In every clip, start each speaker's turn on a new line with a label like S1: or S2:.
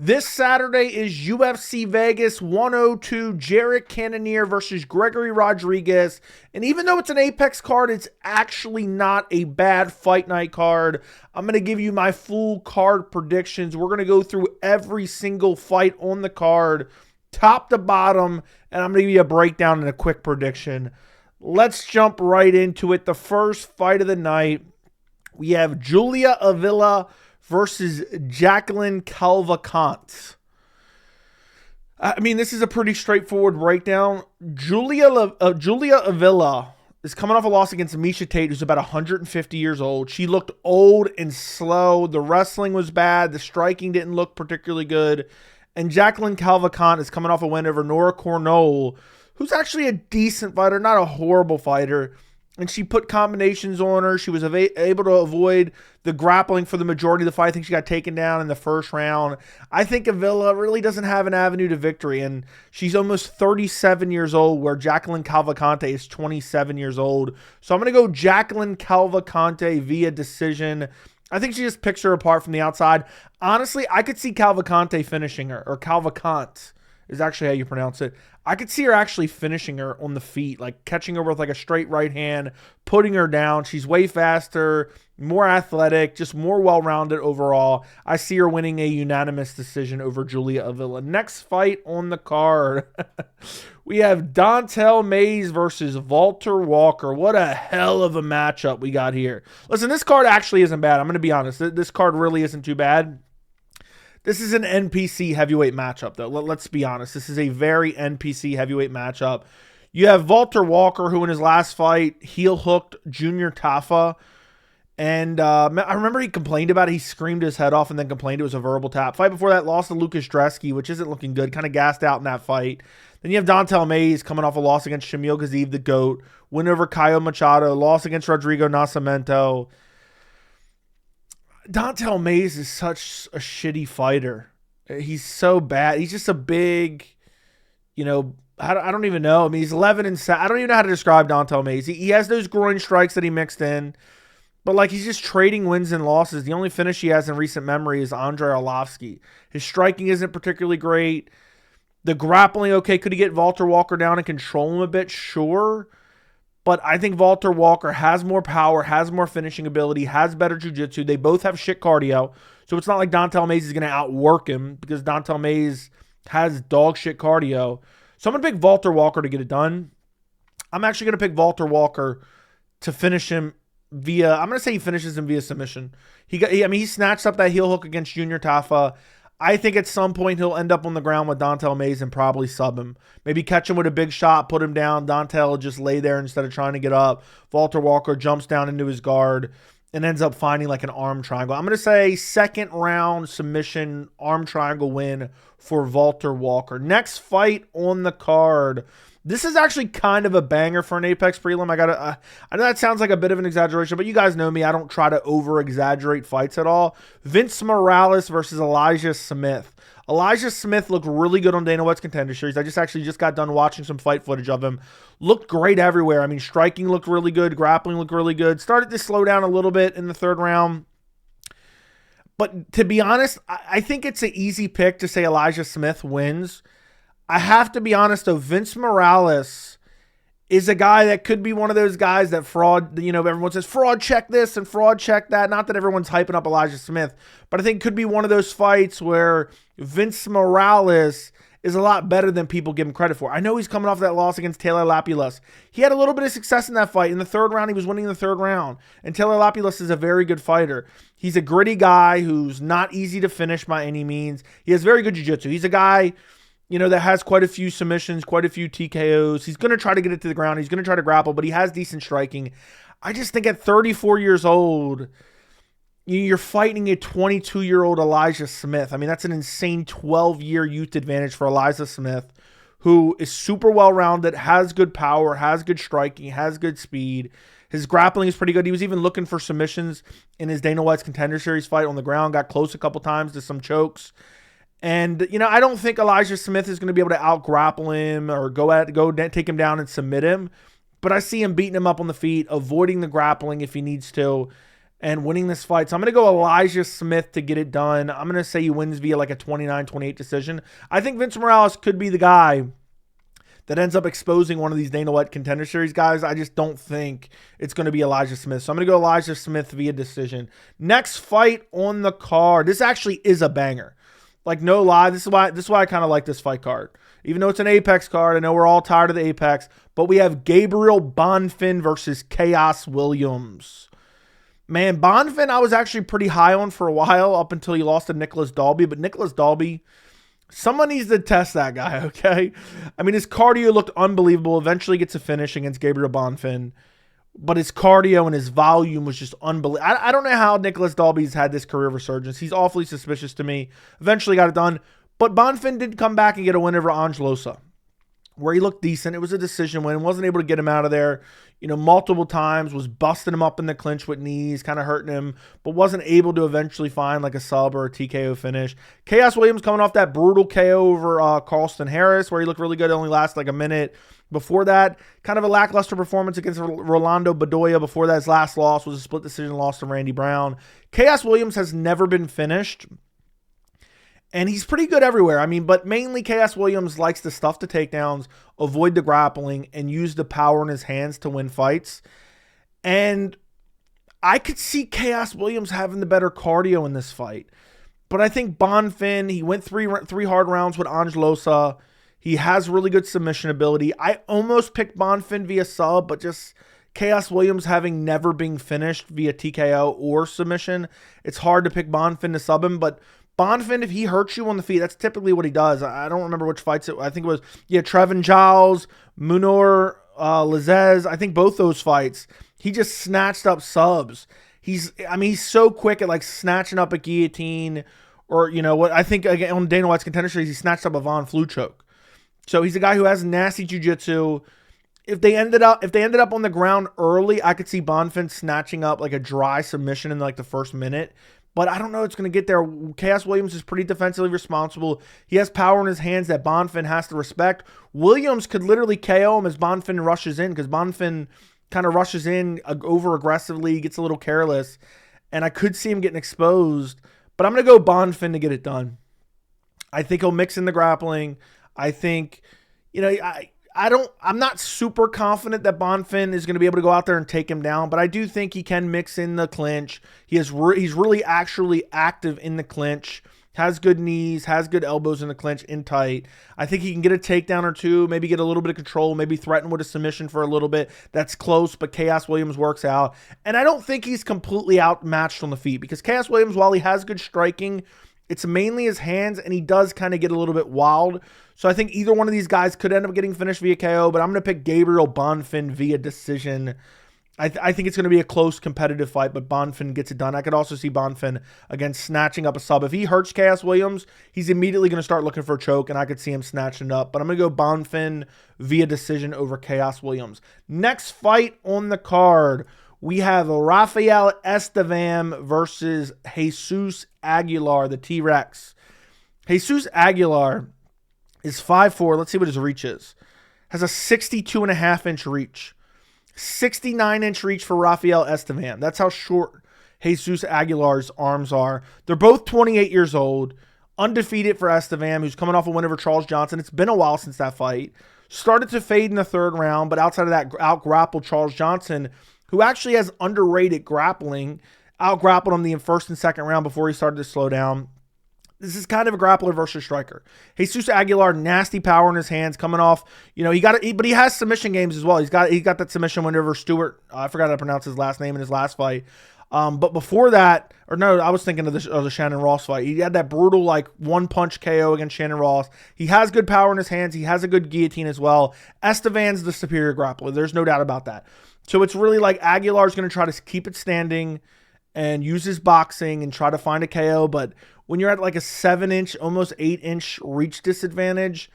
S1: This Saturday is UFC Vegas 102, Jared Cannonier versus Gregory Rodrigues. And even though it's an Apex card, it's actually not a bad fight night card. I'm going to give you my full card predictions. We're going to go through every single fight on the card, top to bottom, and I'm going to give you a breakdown and a quick prediction. Let's jump right into it. The first fight of the night, we have Julia Avila versus Jacqueline Cavalcanti. I mean, this is a pretty straightforward breakdown. Julia Avila is coming off a loss against Miesha Tate, who's about 150 years old. She looked old and slow. The wrestling was bad. The striking didn't look particularly good. And Jacqueline Cavalcanti is coming off a win over Nora Cornell, who's actually a decent fighter, not a horrible fighter. And she put combinations on her. She was able to avoid the grappling for the majority of the fight. I think she got taken down in the first round. I think Avila really doesn't have an avenue to victory. And she's almost 37 years old, where Jacqueline Cavalcanti is 27 years old. So I'm going to go Jacqueline Cavalcanti via decision. I think she just picks her apart from the outside. Honestly, I could see Cavalcanti finishing her, or Cavalcanti is actually how you pronounce it. I could see her actually finishing her on the feet, like catching her with like a straight right hand, putting her down. She's way faster, more athletic, just more well-rounded overall. I see her winning a unanimous decision over Julia Avila. Next fight on the card, we have Don'Tale Mayes versus Valter Walker. What a hell of a matchup we got here. Listen, this card actually isn't bad. I'm going to be honest. This card really isn't too bad. This is an NPC heavyweight matchup, though. Let's be honest. This is a very NPC heavyweight matchup. You have Valter Walker, who in his last fight heel hooked Junior Tafa. And I remember he complained about it. He screamed his head off and then complained it was a verbal tap. Fight before that, lost to Lucas Dresky, which isn't looking good. Kind of gassed out in that fight. Then you have Don'Tale Mayes coming off a loss against Shamil Gaziev, the GOAT. Win over Caio Machado. Loss against Rodrigo Nascimento. Don'Tale Mayes is such a shitty fighter. He's so bad. He's just a big, I don't even know. I mean, he's 11 and 7. I don't even know how to describe Don'Tale Mayes. He has those groin strikes that he mixed in, but like he's just trading wins and losses. The only finish he has in recent memory is Andrei Arlovsky. His striking isn't particularly great. The grappling, okay, could he get Valter Walker down and control him a bit? Sure. But I think Valter Walker has more power, has more finishing ability, has better jiu-jitsu. They both have shit cardio. So it's not like Don'Tale Mayes is going to outwork him, because Don'Tale Mayes has dog shit cardio. So I'm going to pick Valter Walker to get it done. I'm actually going to pick Valter Walker to finish him via, I'm going to say he finishes him via submission. He snatched up that heel hook against Junior Tafa. I think at some point he'll end up on the ground with Don'Tale Mayes and probably sub him. Maybe catch him with a big shot, put him down. Don'Tale will just lay there instead of trying to get up. Valter Walker jumps down into his guard and ends up finding like an arm triangle. I'm going to say second round submission arm triangle win for Valter Walker. Next fight on the card. This is actually kind of a banger for an Apex prelim. I know that sounds like a bit of an exaggeration, but you guys know me. I don't try to over-exaggerate fights at all. Vince Morales versus Elijah Smith. Elijah Smith looked really good on Dana White's Contender Series. I just got done watching some fight footage of him. Looked great everywhere. I mean, striking looked really good. Grappling looked really good. Started to slow down a little bit in the third round. But to be honest, I think it's an easy pick to say Elijah Smith wins. I have to be honest, though, Vince Morales is a guy that could be one of those guys that fraud, everyone says fraud check this and fraud check that. Not that everyone's hyping up Elijah Smith, but I think could be one of those fights where Vince Morales is a lot better than people give him credit for. I know he's coming off that loss against Taylor Lapilus. He had a little bit of success in that fight. In the third round, he was winning the third round. And Taylor Lapilus is a very good fighter. He's a gritty guy who's not easy to finish by any means. He has very good jiu-jitsu. He's a guy that has quite a few submissions, quite a few TKOs. He's going to try to get it to the ground. He's going to try to grapple, but he has decent striking. I just think at 34 years old, you're fighting a 22-year-old Elijah Smith. I mean, that's an insane 12-year youth advantage for Elijah Smith, who is super well-rounded, has good power, has good striking, has good speed. His grappling is pretty good. He was even looking for submissions in his Dana White's Contender Series fight on the ground, got close a couple times to some chokes. And, I don't think Elijah Smith is going to be able to out-grapple him or go take him down and submit him. But I see him beating him up on the feet, avoiding the grappling if he needs to. and winning this fight. So I'm going to go Elijah Smith to get it done. I'm going to say he wins via like a 29-28 decision. I think Vince Morales could be the guy that ends up exposing one of these Dana White Contender Series guys. I just don't think it's going to be Elijah Smith. So I'm going to go Elijah Smith via decision. Next fight on the card. This actually is a banger. Like, no lie, this is why I kind of like this fight card. Even though it's an Apex card, I know we're all tired of the Apex, but we have Gabriel Bonfim versus Khaos Williams. Man, Bonfim I was actually pretty high on for a while up until he lost to Nicholas Dalby, but Nicholas Dalby, someone needs to test that guy, okay? I mean, his cardio looked unbelievable. Eventually gets a finish against Gabriel Bonfim, but his cardio and his volume was just unbelievable. I don't know how Nicholas Dalby's had this career resurgence. He's awfully suspicious to me. Eventually got it done. But Bonfim did come back and get a win over Angelosa, where he looked decent. It was a decision win. Wasn't able to get him out of there, multiple times. Was busting him up in the clinch with knees, kind of hurting him, but wasn't able to eventually find like a sub or a TKO finish. Khaos Williams coming off that brutal KO over Carlston Harris, where he looked really good. It only lasted like a minute. Before that, kind of a lackluster performance against Rolando Bedoya. Before that, his last loss was a split decision loss to Randy Brown. Khaos Williams has never been finished, and he's pretty good everywhere. I mean, but mainly Khaos Williams likes to stuff the takedowns, avoid the grappling, and use the power in his hands to win fights. And I could see Khaos Williams having the better cardio in this fight. But I think Bonfim, he went three hard rounds with Angelosa. He has really good submission ability. I almost picked Bonfim via sub, but just Khaos Williams having never been finished via TKO or submission, it's hard to pick Bonfim to sub him. But Bonfim, if he hurts you on the feet, that's typically what he does. I don't remember which fights I think it was, Trevin Giles, Munor Lazez. I think both those fights, he just snatched up subs. He's so quick at like snatching up a guillotine, or what I think again on Dana White's Contender Series, he snatched up a Von Flue choke. So he's a guy who has nasty jiu-jitsu. If they ended up on the ground early, I could see Bonfim snatching up like a dry submission in like the first minute. But I don't know it's going to get there. Khaos Williams is pretty defensively responsible. He has power in his hands that Bonfim has to respect. Williams could literally KO him as Bonfim rushes in, because Bonfim kind of rushes in over aggressively, gets a little careless, and I could see him getting exposed. But I'm going to go Bonfim to get it done. I think he'll mix in the grappling. I think, I'm not super confident that Bonfim is going to be able to go out there and take him down, but I do think he can mix in the clinch. He's really actually active in the clinch, has good knees, has good elbows in the clinch, in tight. I think he can get a takedown or two, maybe get a little bit of control, maybe threaten with a submission for a little bit. That's close, but Khaos Williams works out. And I don't think he's completely outmatched on the feet, because Khaos Williams, while he has good striking, it's mainly his hands, and he does kind of get a little bit wild. So I think either one of these guys could end up getting finished via KO, but I'm going to pick Gabriel Bonfim via decision. I think it's going to be a close competitive fight, but Bonfim gets it done. I could also see Bonfim, again, snatching up a sub. If he hurts Khaos Williams, he's immediately going to start looking for a choke, and I could see him snatching it up. But I'm going to go Bonfim via decision over Khaos Williams. Next fight on the card, we have Rafael Estevam versus Jesus Aguilar, the T-Rex. Jesus Aguilar is 5'4". Let's see what his reach is. Has a 62.5-inch reach. 69-inch reach for Rafael Estevam. That's how short Jesus Aguilar's arms are. They're both 28 years old. Undefeated for Estevam, who's coming off a win over Charles Johnson. It's been a while since that fight. Started to fade in the third round, but outside of that, out-grappled Charles Johnson, who actually has underrated grappling. Out-grappled him the first and second round before he started to slow down. This is kind of a grappler versus striker. Jesus Aguilar, nasty power in his hands, coming off. But he has submission games as well. He's got that submission win over Stewart. I forgot how to pronounce his last name in his last fight. But before that, I was thinking of the Shannon Ross fight. He had that brutal one-punch KO against Shannon Ross. He has good power in his hands. He has a good guillotine as well. Estevan's the superior grappler. There's no doubt about that. So it's really like Aguilar's going to try to keep it standing and use his boxing and try to find a KO. But when you're at like a 7-inch, almost 8-inch reach disadvantage,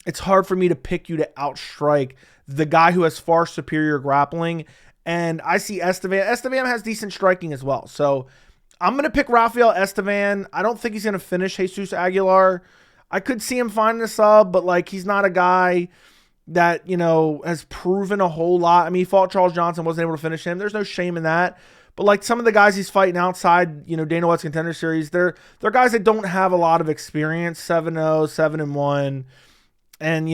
S1: it's hard for me to pick you to outstrike the guy who has far superior grappling. And I see Estevam. Estevam has decent striking as well. So I'm going to pick Rafael Estevam. I don't think he's going to finish Jesus Aguilar. I could see him finding a sub, but he's not a guy that, has proven a whole lot. I mean, he fought Charles Johnson, wasn't able to finish him. There's no shame in that. But like some of the guys he's fighting outside, Dana White's Contender Series, they're guys that don't have a lot of experience. 7-0, 7-1. And,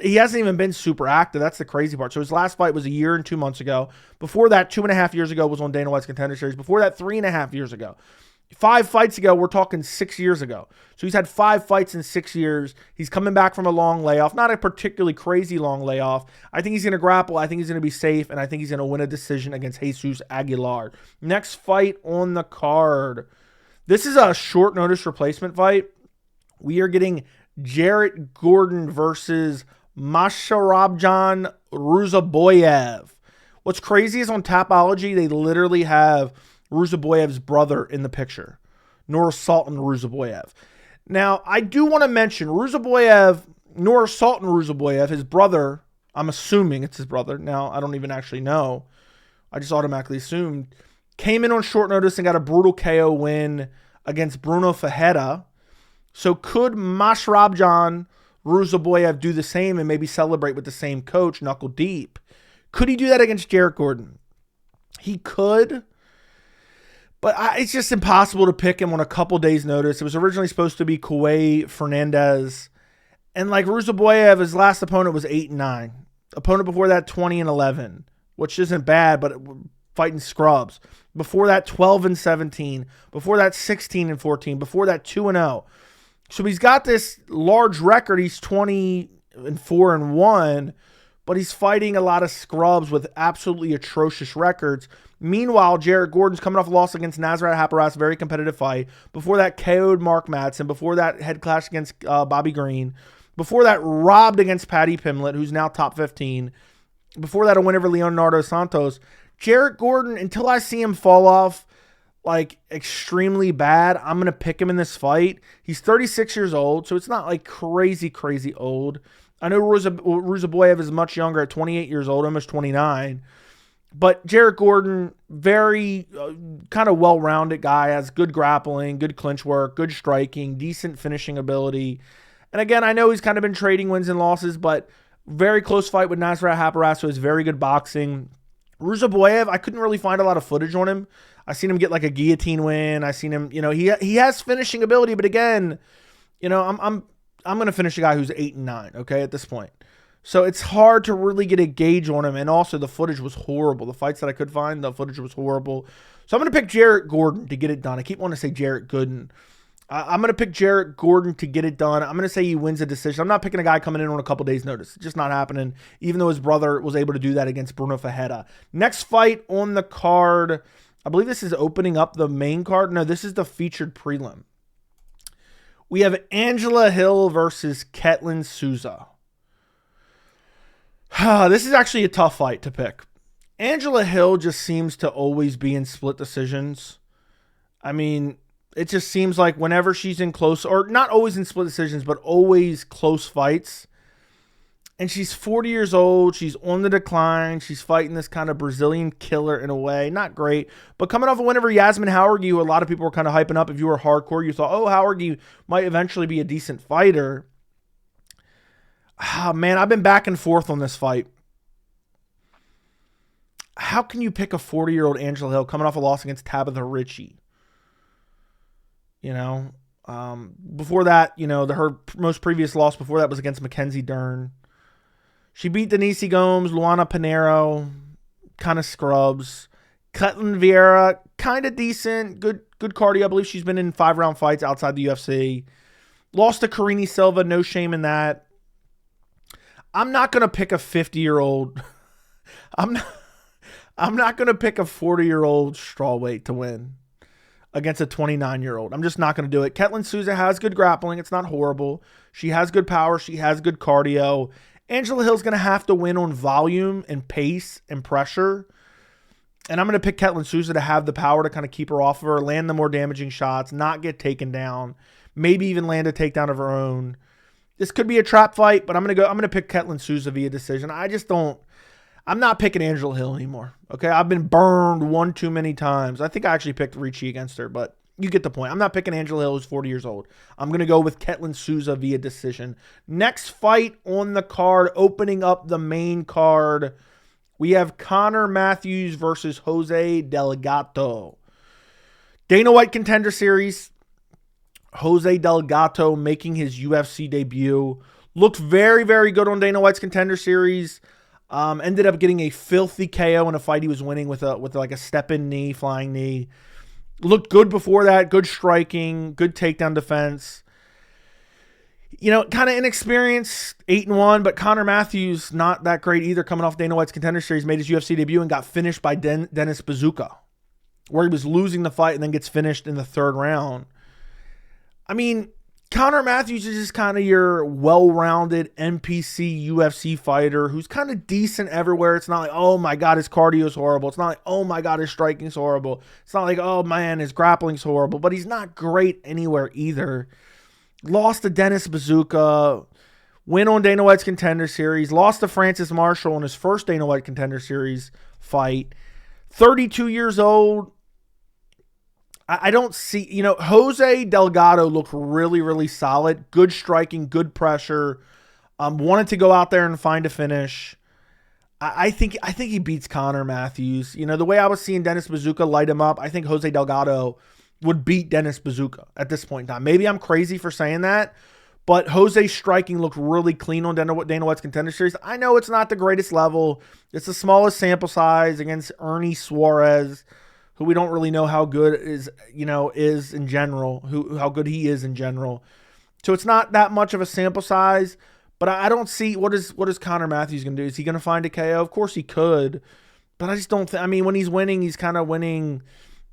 S1: he hasn't even been super active. That's the crazy part. So his last fight was a year and 2 months ago. Before that, 2.5 years ago was on Dana White's Contender Series. Before that, 3.5 years ago. 5 fights ago, we're talking 6 years ago. So he's had 5 fights in 6 years. He's coming back from a long layoff. Not a particularly crazy long layoff. I think he's going to grapple. I think he's going to be safe. And I think he's going to win a decision against Jesus Aguilar. Next fight on the card. This is a short notice replacement fight. We are getting Jared Gordon versus Shahbazyan Ruziboev. What's crazy is on Tapology, they literally have Ruziboev's brother in the picture, Nursultan Ruziboev. Now, I do want to mention Nursultan Ruziboev, his brother, I'm assuming it's his brother. Now, I don't even actually know. I just automatically assumed. Came in on short notice and got a brutal KO win against Bruno Ferreira. So could Shahbazyan Ruziboev do the same and maybe celebrate with the same coach, knuckle deep? Could he do that against Jared Gordon? He could, but it's just impossible to pick him on a couple days' notice. It was originally supposed to be Kawhi Fernandez. And like Ruziboev, his last opponent was 8-9. Opponent before that, 20-11, which isn't bad, but fighting scrubs. Before that, 12-17. Before that, 16-14. Before that, 2-0. So he's got this large record. He's 20-4-1, but he's fighting a lot of scrubs with absolutely atrocious records. Meanwhile, Jared Gordon's coming off a loss against Nasrat Haqparast, very competitive fight. Before that, KO'd Mark Madsen. Before that, head clash against Bobby Green. Before that, robbed against Paddy Pimblett, who's now top 15. Before that, a win over Leonardo Santos. Jared Gordon, until I see him fall off like extremely bad, I'm going to pick him in this fight. He's 36 years old, so it's not like crazy old. I know Ruziboev is much younger at 28 years old, almost 29. But Jared Gordon, very kind of well-rounded guy, has good grappling, good clinch work, good striking, decent finishing ability. And again, I know he's kind of been trading wins and losses, but very close fight with Nasrat Haqparast, so it's very good boxing. Ruziboev, I couldn't really find a lot of footage on him. I seen him get like a guillotine win. I seen him, he has finishing ability, but again, I'm going to finish a guy who's 8-9, okay, at this point. So it's hard to really get a gauge on him, and also the footage was horrible. The fights that I could find, the footage was horrible. So I'm going to pick Jared Gordon to get it done. I keep wanting to say Jared Gooden. I'm going to pick Jared Gordon to get it done. I'm going to say he wins a decision. I'm not picking a guy coming in on a couple days' notice. It's just not happening, even though his brother was able to do that against Bruno Ferreira. Next fight on the card, I believe this is opening up the main card. No, this is the featured prelim. We have Angela Hill versus Ketlen Souza. This is actually a tough fight to pick. Angela Hill just seems to always be in split decisions. I mean, it just seems like whenever she's in close, or not always in split decisions, but always close fights. And she's 40 years old. She's on the decline. She's fighting this kind of Brazilian killer in a way. Not great. But coming off a win over Yasmin Hauergy, who a lot of people were kind of hyping up. If you were hardcore, you thought, oh, Hauergy might eventually be a decent fighter. Oh, man, I've been back and forth on this fight. How can you pick a 40-year-old Angela Hill coming off a loss against Tabitha Ritchie? Before that, her most previous loss before that was against Mackenzie Dern. She beat Denise Gomes, Luana Pinheiro, kind of scrubs. Ketlen Vieira, kind of decent, good cardio. I believe she's been in 5-round fights outside the UFC. Lost to Karine Silva, no shame in that. I'm not going to pick a 50-year-old. I'm not going to pick a 40-year-old strawweight to win against a 29-year-old. I'm just not going to do it. Ketlen Souza has good grappling. It's not horrible. She has good power. She has good cardio. Angela Hill's going to have to win on volume and pace and pressure. And I'm going to pick Ketlen Souza to have the power to kind of keep her off of her, land the more damaging shots, not get taken down, maybe even land a takedown of her own. This could be a trap fight, but I'm going to pick Ketlen Souza via decision. I'm not picking Angela Hill anymore. Okay, I've been burned one too many times. I think I actually picked Ricci against her, but you get the point. I'm not picking Angela Hill, who's 40 years old. I'm going to go with Ketlen Souza via decision. Next fight on the card, opening up the main card, we have Connor Matthews versus Jose Delgado. Dana White Contender Series. Jose Delgado making his UFC debut. Looked very, very good on Dana White's Contender Series. Ended up getting a filthy KO in a fight he was winning with like a step-in knee, flying knee. Looked good before that. Good striking. Good takedown defense. You know, kind of inexperienced, 8-1, but Connor Matthews, not that great either, coming off Dana White's Contender Series, made his UFC debut and got finished by Dennis Bazooka, where he was losing the fight and then gets finished in the third round. I mean, Connor Matthews is just kind of your well-rounded NPC UFC fighter who's kind of decent everywhere. It's not like, oh my God, his cardio is horrible. It's not like, oh my God, his striking is horrible. It's not like, oh man, his grappling is horrible. But he's not great anywhere either. Lost to Dennis Bazooka. Win on Dana White's Contender Series. Lost to Francis Marshall in his first Dana White Contender Series fight. 32 years old. I don't see, you know, Jose Delgado looked really, really solid. Good striking, good pressure. Wanted to go out there and find a finish. I think he beats Connor Matthews. You know, the way I was seeing Dennis Bazooka light him up, I think Jose Delgado would beat Dennis Bazooka at this point in time. Maybe I'm crazy for saying that, but Jose's striking looked really clean on Dana White's Contender Series. I know it's not the greatest level. It's the smallest sample size against Ernie Suarez, who we don't really know how good is in general, how good he is in general. So it's not that much of a sample size, but I don't see what is Connor Matthews going to do? Is he going to find a KO? Of course he could, but I just don't think, I mean, when he's winning, he's kind of winning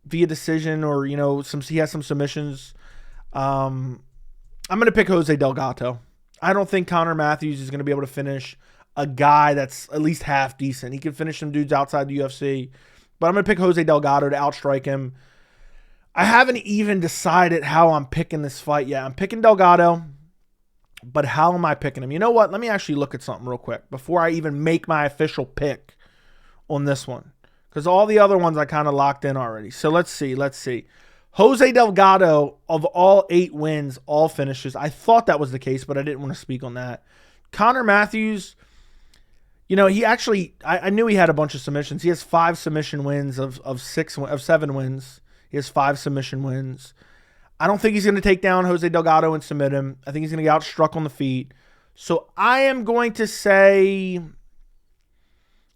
S1: via decision or, you know, he has some submissions. I'm going to pick Jose Delgado. I don't think Connor Matthews is going to be able to finish a guy that's at least half decent. He can finish some dudes outside the UFC. But I'm going to pick Jose Delgado to outstrike him. I haven't even decided how I'm picking this fight yet. I'm picking Delgado, but how am I picking him? You know what? Let me actually look at something real quick before I even make my official pick on this one. Because all the other ones I kind of locked in already. So let's see. Jose Delgado, of all 8 wins, all finishes. I thought that was the case, but I didn't want to speak on that. Connor Matthews, you know, he actually, I knew he had a bunch of submissions. He has 5 submission wins of 7 wins. He has 5 submission wins. I don't think he's going to take down Jose Delgado and submit him. I think he's going to get outstruck on the feet. So I am going to say,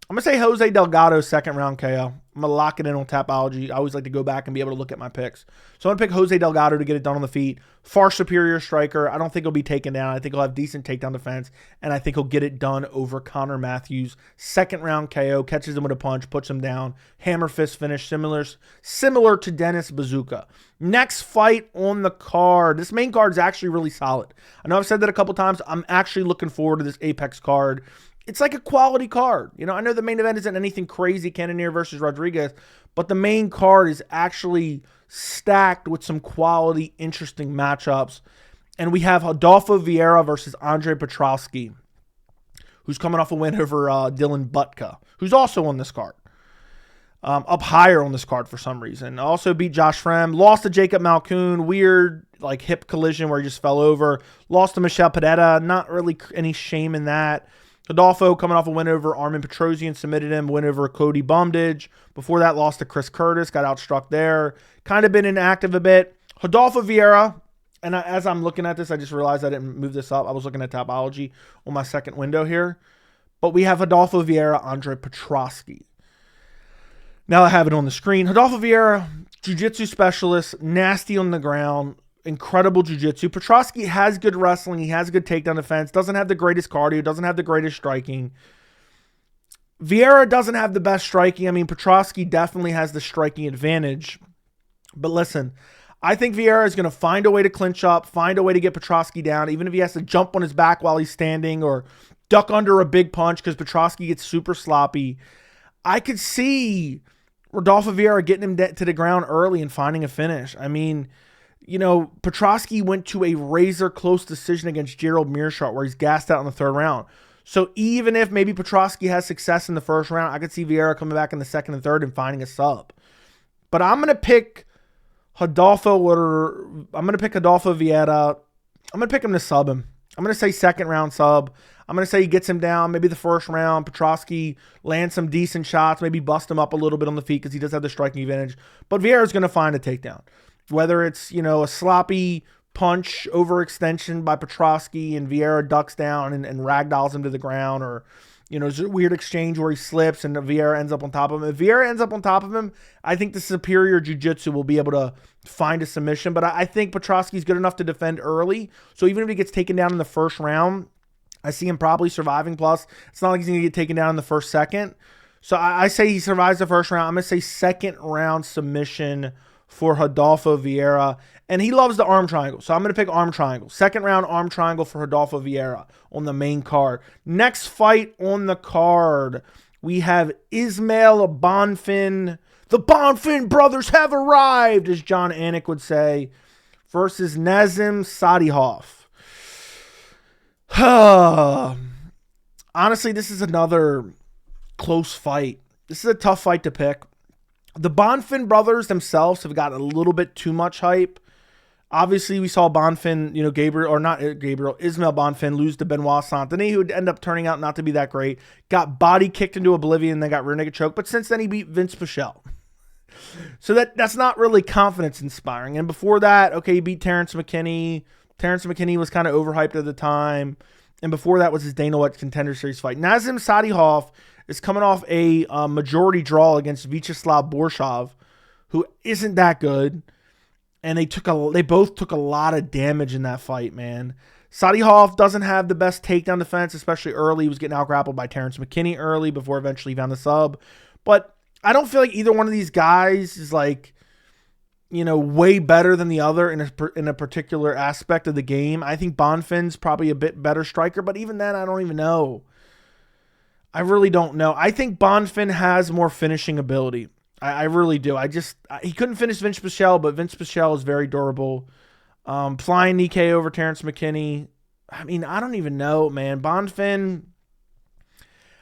S1: Jose Delgado second round KO. I'm going to lock it in on Tapology. I always like to go back and be able to look at my picks. So I'm going to pick Jose Delgado to get it done on the feet. Far superior striker. I don't think he'll be taken down. I think he'll have decent takedown defense. And I think he'll get it done over Connor Matthews. Second round KO. Catches him with a punch. Puts him down. Hammer fist finish. Similar to Dennis Bazooka. Next fight on the card. This main card is actually really solid. I know I've said that a couple times. I'm actually looking forward to this Apex card. It's like a quality card. You know, I know the main event isn't anything crazy, Cannonier versus Rodrigues, but the main card is actually stacked with some quality, interesting matchups. And we have Rodolfo Vieira versus Andre Petroski, who's coming off a win over Dylan Budka, who's also on this card. Up higher on this card for some reason. Also beat Josh Frem. Lost to Jacob Malkoun. Weird like hip collision where he just fell over. Lost to Michel Pereira. Not really any shame in that. Rodolfo coming off a win over Armin Petrosian, submitted him, win over Cody Bumdage. Before that, lost to Chris Curtis, got outstruck there. Kind of been inactive a bit. Rodolfo Vieira, and as I'm looking at this, I just realized I didn't move this up. I was looking at Tapology on my second window here. But we have Rodolfo Vieira, Andre Petroski. Now I have it on the screen. Rodolfo Vieira, jiu-jitsu specialist, nasty on the ground. Incredible jiu-jitsu. Petroski has good wrestling. He has good takedown defense. Doesn't have the greatest cardio. Doesn't have the greatest striking. Vieira doesn't have the best striking. I mean, Petroski definitely has the striking advantage. But listen, I think Vieira is going to find a way to clinch up, find a way to get Petroski down, even if he has to jump on his back while he's standing or duck under a big punch because Petroski gets super sloppy. I could see Rodolfo Vieira getting him to the ground early and finding a finish. I mean, you know, Petroski went to a razor-close decision against Gerald Meerschaert where he's gassed out in the third round. So even if maybe Petroski has success in the first round, I could see Vieira coming back in the second and third and finding a sub. But I'm going to pick Rodolfo Vieira. I'm going to pick him to sub him. I'm going to say second round sub. I'm going to say he gets him down, maybe the first round. Petroski lands some decent shots, maybe bust him up a little bit on the feet because he does have the striking advantage. But Vieira's going to find a takedown. Whether it's, a sloppy punch overextension by Petroski and Vieira ducks down and ragdolls him to the ground, or there's a weird exchange where he slips and Vieira ends up on top of him. If Vieira ends up on top of him, I think the superior jiu-jitsu will be able to find a submission. But I think Petroski's good enough to defend early. So even if he gets taken down in the first round, I see him probably surviving. Plus, it's not like he's going to get taken down in the first second. So I say he survives the first round. I'm going to say second round submission for Rodolfo Vieira. And he loves the arm triangle. So I'm going to pick arm triangle. Second round arm triangle for Rodolfo Vieira on the main card. Next fight on the card, we have Ismael Bonfim. The Bonfim brothers have arrived, as John Anik would say, versus Nazim Sadykhov. Honestly, this is another close fight. This is a tough fight to pick. The Bonfim brothers themselves have got a little bit too much hype. Obviously, we saw Bonfim, Ismael Bonfim lose to Benoit Saint-Denis, who would end up turning out not to be that great. Got body kicked into oblivion, then got rear naked choke. But since then, he beat Vince Pichel. So that's not really confidence inspiring. And before that, he beat Terrence McKinney. Terrence McKinney was kind of overhyped at the time. And before that was his Dana White Contender Series fight. Nazim Sadykhov is coming off a majority draw against Vyacheslav Borsov, who isn't that good. And they both took a lot of damage in that fight, man. Sadykhov doesn't have the best takedown defense, especially early. He was getting out-grappled by Terrence McKinney early before eventually he found the sub. But I don't feel like either one of these guys is way better than the other in a particular aspect of the game. I think Bonfim's probably a bit better striker, but even then, I don't even know. I really don't know. I think Bonfim has more finishing ability. I really do. He couldn't finish Vince Pichel, but Vince Pichel is very durable. Flying knee KO over Terrence McKinney. I mean, I don't even know, man. Bonfim,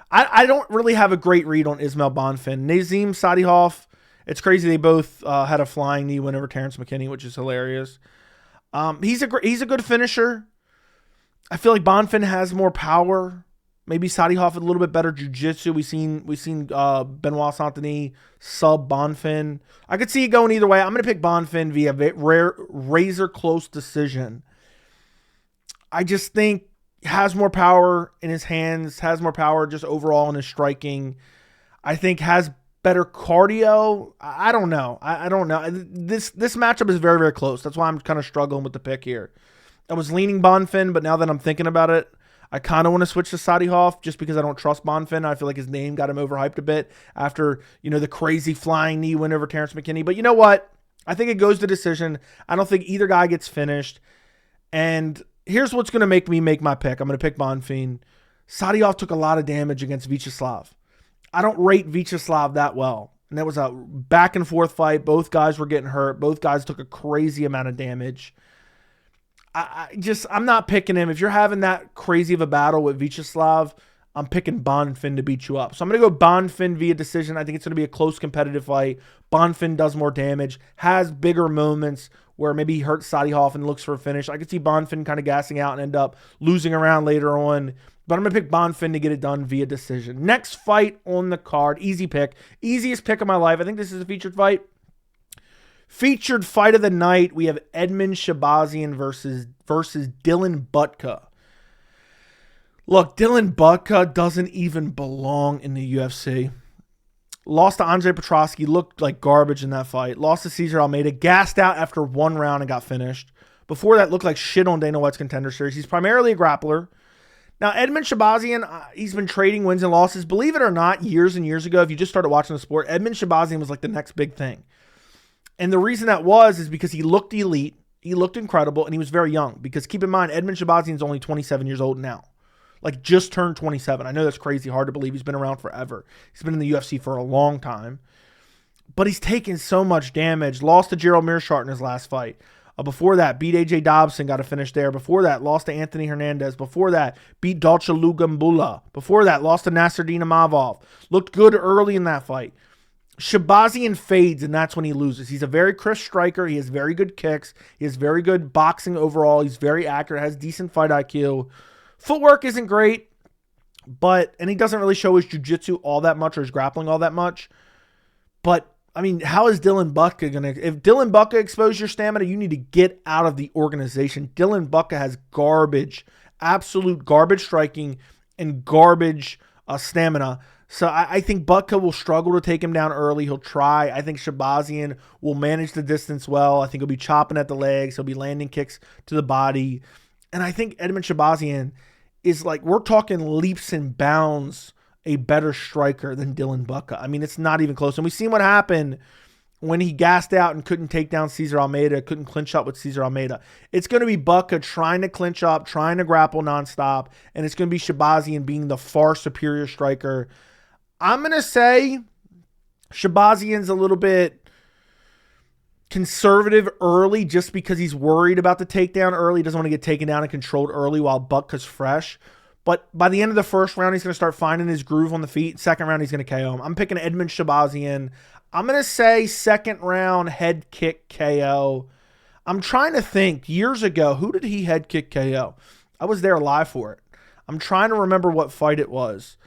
S1: I don't really have a great read on Ismael Bonfim. Nazim Sadykhov, it's crazy they both had a flying knee win over Terrence McKinney, which is hilarious. He's a good finisher. I feel like Bonfim has more power. Maybe Sadykhov a little bit better jiu-jitsu. We've seen Benoit Saint-Denis sub Bonfim. I could see it going either way. I'm going to pick Bonfim via razor close decision. I just think he has more power in his hands, has more power just overall in his striking. I think has better cardio. I don't know. I don't know. This matchup is very, very close. That's why I'm kind of struggling with the pick here. I was leaning Bonfim, but now that I'm thinking about it, I kind of want to switch to Sadykhov just because I don't trust Bonfim. I feel like his name got him overhyped a bit after, the crazy flying knee win over Terrence McKinney. But you know what? I think it goes to decision. I don't think either guy gets finished. And here's what's going to make me make my pick. I'm going to pick Bonfim. Sadykhov took a lot of damage against Vyacheslav. I don't rate Vyacheslav that well. And that was a back and forth fight. Both guys were getting hurt. Both guys took a crazy amount of damage. I'm not picking him. If you're having that crazy of a battle with Vyacheslav, I'm picking Bonfim to beat you up. So I'm going to go Bonfim via decision. I think it's going to be a close competitive fight. Bonfim does more damage, has bigger moments where maybe he hurts Sadykhov and looks for a finish. I could see Bonfim kind of gassing out and end up losing around later on. But I'm going to pick Bonfim to get it done via decision. Next fight on the card. Easy pick. Easiest pick of my life. I think this is a featured fight. Featured fight of the night, we have Edmund Shahbazyan versus Dylan Budka. Look, Dylan Budka doesn't even belong in the UFC. Lost to Andre Petroski, looked like garbage in that fight. Lost to Cesar Almeida, gassed out after one round and got finished. Before that, looked like shit on Dana White's Contender Series. He's primarily a grappler. Now, Edmund Shahbazyan, he's been trading wins and losses. Believe it or not, years and years ago, if you just started watching the sport, Edmund Shahbazyan was like the next big thing. And the reason that is because he looked elite, he looked incredible, and he was very young. Because keep in mind, Edmund Shahbazyan is only 27 years old now. Like, just turned 27. I know that's crazy, hard to believe. He's been around forever. He's been in the UFC for a long time. But he's taken so much damage. Lost to Gerald Meerschaert in his last fight. Before that, beat AJ Dobson, got a finish there. Before that, lost to Anthony Hernandez. Before that, beat Dolce Lugambula. Before that, lost to Nasruddin Imavov. Looked good early in that fight. Shahbazyan fades, and that's when he loses. He's a very crisp striker. He has very good kicks. He has very good boxing overall. He's very accurate, has decent fight IQ. Footwork isn't great. and he doesn't really show his jiu-jitsu all that much or his grappling all that much. But, I mean, how is Dylan Budka going to... If Dylan Budka exposed your stamina, you need to get out of the organization. Dylan Budka has garbage, absolute garbage striking and garbage stamina. So I think Budka will struggle to take him down early. He'll try. I think Shahbazyan will manage the distance well. I think he'll be chopping at the legs. He'll be landing kicks to the body. And I think Edmund Shahbazyan is like, we're talking leaps and bounds a better striker than Dylan Budka. I mean, it's not even close. And we've seen what happened when he gassed out and couldn't take down Cesar Almeida, couldn't clinch up with Cesar Almeida. It's going to be Budka trying to clinch up, trying to grapple nonstop, and it's going to be Shahbazyan being the far superior striker. I'm going to say Shahbazyan's a little bit conservative early just because he's worried about the takedown early. He doesn't want to get taken down and controlled early while Budka's fresh. But by the end of the first round, he's going to start finding his groove on the feet. Second round, he's going to KO him. I'm picking Edmund Shahbazyan. I'm going to say second round head kick KO. I'm trying to think. Years ago, who did he head kick KO? I was there live for it. I'm trying to remember what fight it was.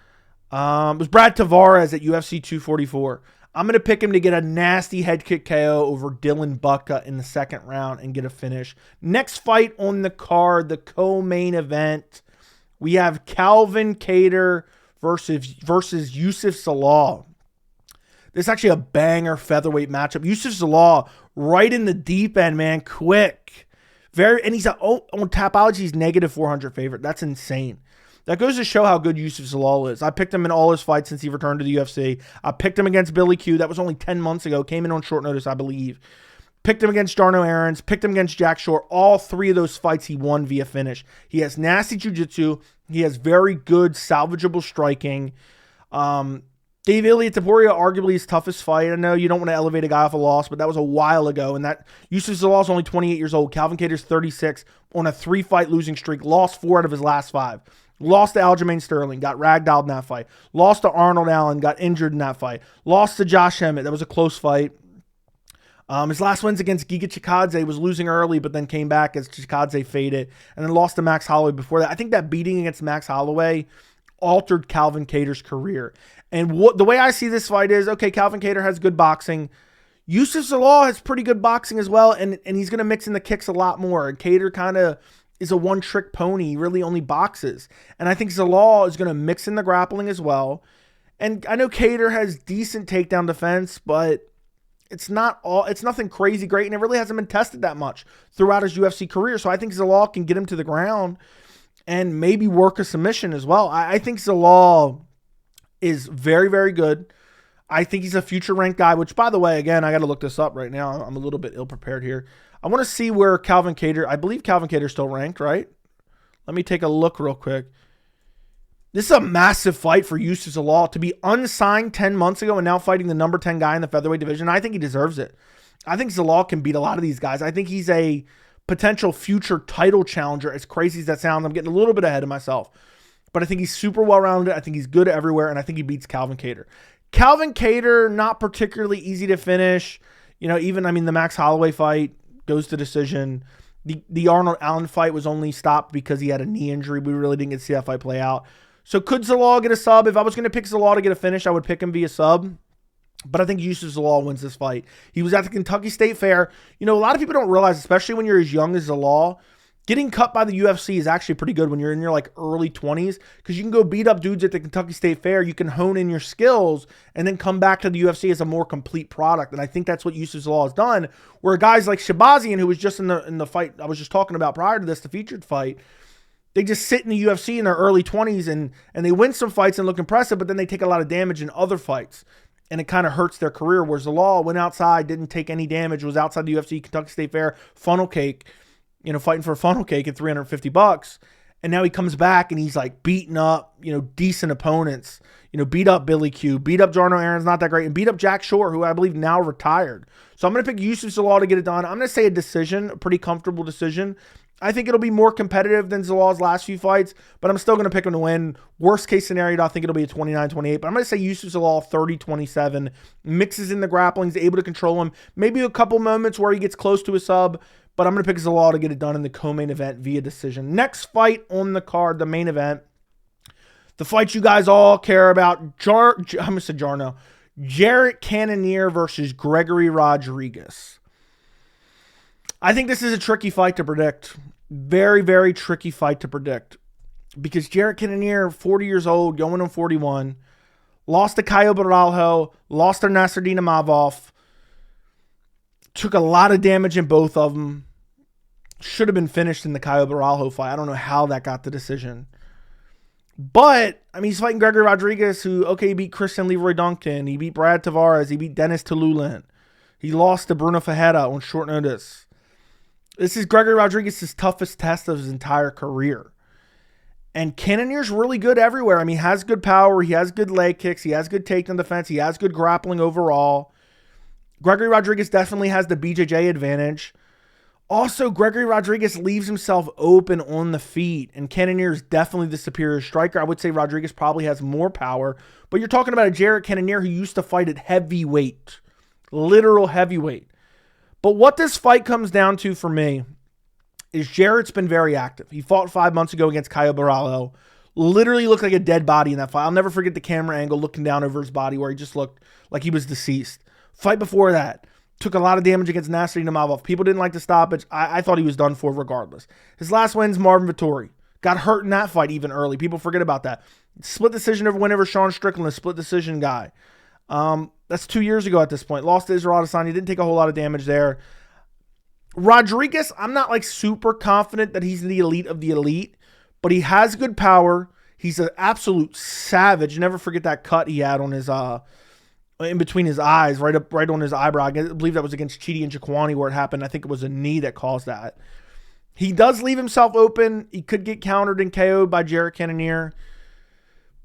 S1: It was Brad Tavares at UFC 244. I'm going to pick him to get a nasty head kick KO over Dylan Budka in the second round and get a finish. Next fight on the card, the co-main event, we have Calvin Kattar versus Youssef Zalal. This is actually a banger featherweight matchup. Youssef Zalal right in the deep end, man, quick. And he's on Tapology, he's negative 400 favorite. That's insane. That goes to show how good Youssef Zalal is. I picked him in all his fights since he returned to the UFC. I picked him against Billy Q. That was only 10 months ago. Came in on short notice, I believe. Picked him against Jarno Aarons. Picked him against Jack Shore. All three of those fights he won via finish. He has nasty jiu-jitsu. He has very good salvageable striking. Dave Elliott Taporia, arguably his toughest fight. I know you don't want to elevate a guy off a loss, but that was a while ago. And that Youssef Zalal is only 28 years old. Calvin Kattar's 36 on a 3-fight losing streak. Lost 4 out of his last 5. Lost to Aljamain Sterling, got ragdolled in that fight. Lost to Arnold Allen, got injured in that fight. Lost to Josh Emmett. That was a close fight. His last wins against Giga Chikadze was losing early, but then came back as Chikadze faded, and then lost to Max Holloway before that. I think that beating against Max Holloway altered Calvin Kattar's career. And the way I see this fight is, okay, Calvin Kattar has good boxing. Youssef Zalal has pretty good boxing as well, and he's going to mix in the kicks a lot more. And Kattar kind of is a one-trick pony. He really only boxes. And I think Zalal is going to mix in the grappling as well. And I know Kattar has decent takedown defense, but it's nothing crazy great, and it really hasn't been tested that much throughout his UFC career. So I think Zalal can get him to the ground and maybe work a submission as well. I think Zalal is very, very good. I think he's a future ranked guy, which, by the way, again, I got to look this up right now. I'm a little bit ill-prepared here. I want to see where Calvin Kattar, I believe Calvin Kattar is still ranked, right? Let me take a look real quick. This is a massive fight for Youssef Zalal to be unsigned 10 months ago and now fighting the number 10 guy in the featherweight division. I think he deserves it. I think Zalal can beat a lot of these guys. I think he's a potential future title challenger, as crazy as that sounds. I'm getting a little bit ahead of myself. But I think he's super well-rounded. I think he's good everywhere, and I think he beats Calvin Kattar. Calvin Kattar, not particularly easy to finish. The Max Holloway fight goes to decision. The Arnold Allen fight was only stopped because he had a knee injury. We really didn't get to see that fight play out. So could Zalal get a sub? If I was going to pick Zalal to get a finish, I would pick him via sub. But I think Youssef Zalal wins this fight. He was at the Kentucky State Fair. A lot of people don't realize, especially when you're as young as Zalal, getting cut by the UFC is actually pretty good when you're in your early 20s, because you can go beat up dudes at the Kentucky State Fair. You can hone in your skills and then come back to the UFC as a more complete product. And I think that's what Youssef Zalal has done, where guys like Shahbazyan, who was just in the fight I was just talking about prior to this, the featured fight, they just sit in the UFC in their early 20s and they win some fights and look impressive, but then they take a lot of damage in other fights. And it kind of hurts their career, where Zalal went outside, didn't take any damage, was outside the UFC, Kentucky State Fair, funnel cake, fighting for a funnel cake at $350. And now he comes back and he's beating up, decent opponents, beat up Billy Q, beat up Jarno Aarons, not that great, and beat up Jack Shore, who I believe now retired. So I'm going to pick Youssef Zalal to get it done. I'm going to say a decision, a pretty comfortable decision. I think it'll be more competitive than Zalal's last few fights, but I'm still going to pick him to win. Worst case scenario, I think it'll be a 29-28, but I'm going to say Youssef Zalal 30-27, mixes in the grappling, is able to control him. Maybe a couple moments where he gets close to a sub, but I'm going to pick Zalal to get it done in the co-main event via decision. Next fight on the card, the main event, The fight you guys all care about, I'm going to say Jarno. Jared Cannonier versus Gregory Rodrigues. I think this is a tricky fight to predict. Very, very tricky fight to predict. Because Jared Cannonier, 40 years old, going on 41, lost to Caio Borralho, lost to Nasruddin Imavov, took a lot of damage in both of them. Should have been finished in the Caio Borralho fight. I don't know how that got the decision. But, I mean, he's fighting Gregory Rodrigues, who, okay, he beat Christian Leroy Duncan. He beat Brad Tavares. He beat Dennis Tululin. He lost to Bruno Ferreira on short notice. This is Gregory Rodrigues' toughest test of his entire career. And Cannonier's really good everywhere. I mean, he has good power. He has good leg kicks. He has good takedown defense. He has good grappling overall. Gregory Rodrigues definitely has the BJJ advantage. Also, Gregory Rodrigues leaves himself open on the feet, and Cannonier is definitely the superior striker. I would say Rodrigues probably has more power, but you're talking about a Jared Cannonier who used to fight at heavyweight, literal heavyweight. But what this fight comes down to for me is Jared's been very active. He fought 5 months ago against Caio Borralho. Literally looked like a dead body in that fight. I'll never forget the camera angle looking down over his body where he just looked like he was deceased. Fight before that, took a lot of damage against Nasruddin Imavov. People didn't like the stoppage. I thought he was done for regardless. His last win's Marvin Vettori. Got hurt in that fight even early. People forget about that. Split decision over win over Sean Strickland, a split decision guy. That's 2 years ago at this point. Lost to Israel Adesanya. Didn't take a whole lot of damage there. Rodrigues, I'm not like super confident that he's the elite of the elite, but he has good power. He's an absolute savage. Never forget that cut he had on his in between his eyes, right on his eyebrow. I believe that was against Chidi and Jaquani where it happened. I think it was a knee that caused that. He does leave himself open. He could get countered and KO'd by Jared Cannonier.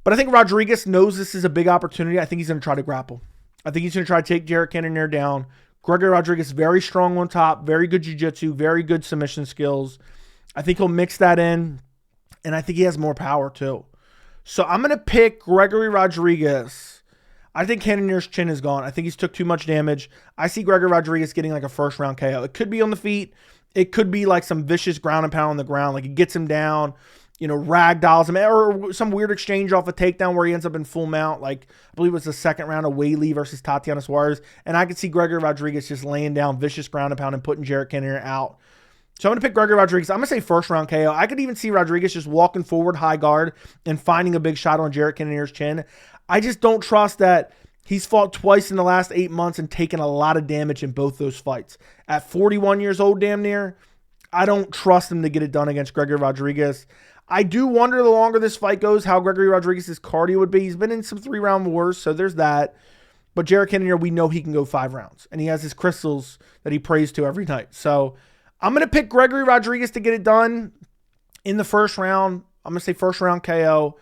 S1: But I think Rodrigues knows this is a big opportunity. I think he's going to try to grapple. I think he's going to try to take Jared Cannonier down. Gregory Rodrigues, very strong on top, very good jiu-jitsu, very good submission skills. I think he'll mix that in, and I think he has more power too. So I'm going to pick Gregory Rodrigues. I think Cannonier's chin is gone. I think he's took too much damage. I see Gregory Rodrigues getting like a first-round KO. It could be on the feet. It could be like some vicious ground and pound on the ground. Like it gets him down, ragdolls him, or some weird exchange off a takedown where he ends up in full mount. Like I believe it was the second round of Whaley versus Tatiana Suarez. And I could see Gregory Rodrigues just laying down vicious ground and pound and putting Jared Cannonier out. So I'm going to pick Gregory Rodrigues. I'm going to say first-round KO. I could even see Rodrigues just walking forward high guard and finding a big shot on Jared Cannonier's chin. I just don't trust that. He's fought twice in the last 8 months and taken a lot of damage in both those fights. At 41 years old, damn near, I don't trust him to get it done against Gregory Rodrigues. I do wonder the longer this fight goes how Gregory Rodrigues' cardio would be. He's been in some 3-round wars, so there's that. But Jared Cannonier, we know he can go 5 rounds. And he has his crystals that he prays to every night. So I'm going to pick Gregory Rodrigues to get it done in the first round. I'm going to say first-round KO.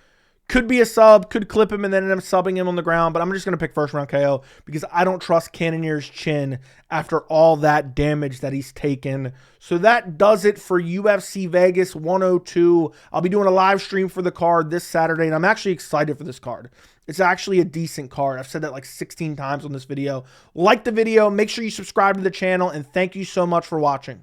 S1: Could be a sub, could clip him and then end up subbing him on the ground, but I'm just going to pick first-round KO because I don't trust Cannonier's chin after all that damage that he's taken. So that does it for UFC Vegas 102. I'll be doing a live stream for the card this Saturday, and I'm actually excited for this card. It's actually a decent card. I've said that like 16 times on this video. Like the video, make sure you subscribe to the channel, and thank you so much for watching.